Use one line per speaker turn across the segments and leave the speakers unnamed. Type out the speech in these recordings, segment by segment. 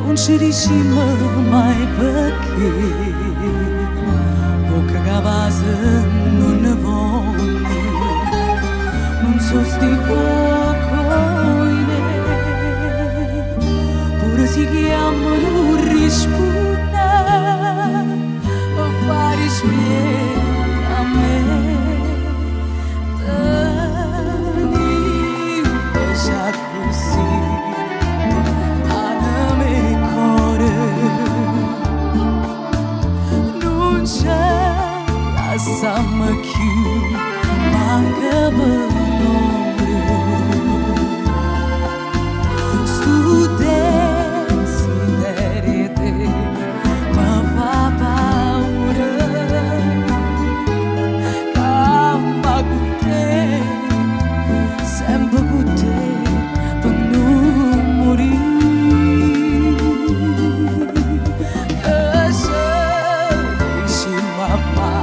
Non ci riuscimmo mai perché poca cavasa non ne voglio, non so sti fuocoine, pure si chiamano risponda a fare spiega a me. Sama chiù manca valore stu desideri te ma fa paura campa con te sempre con te per non morire che se riuscimmo a fare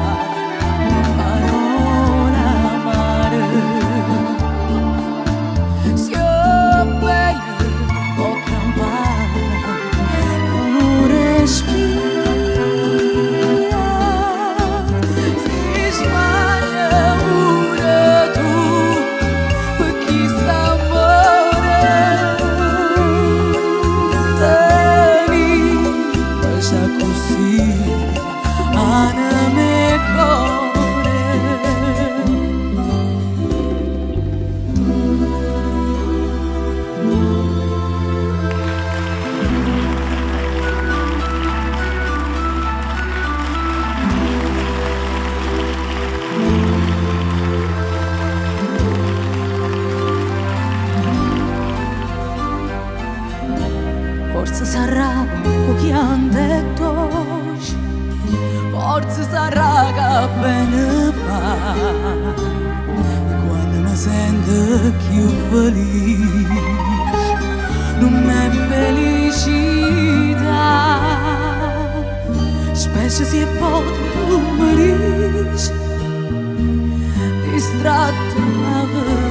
Forse sarà che han detto, forse sarà che bene fa, quando mi sento più felice, non è felicità, specie se è poco morire, distratto la verità.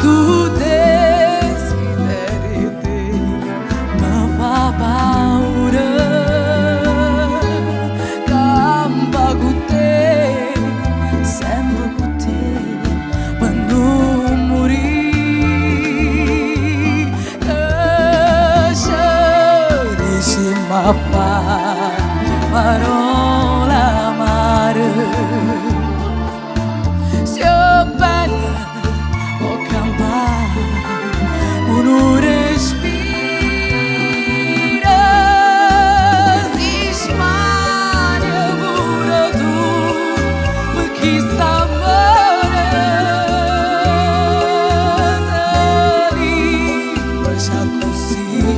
Tu desideri te ma fa paura campa con te sempre con te per non morire che se riuscimmo a fare parole amare sia bella uno respira, si smania pure tu, per chi sta morendo, lascia così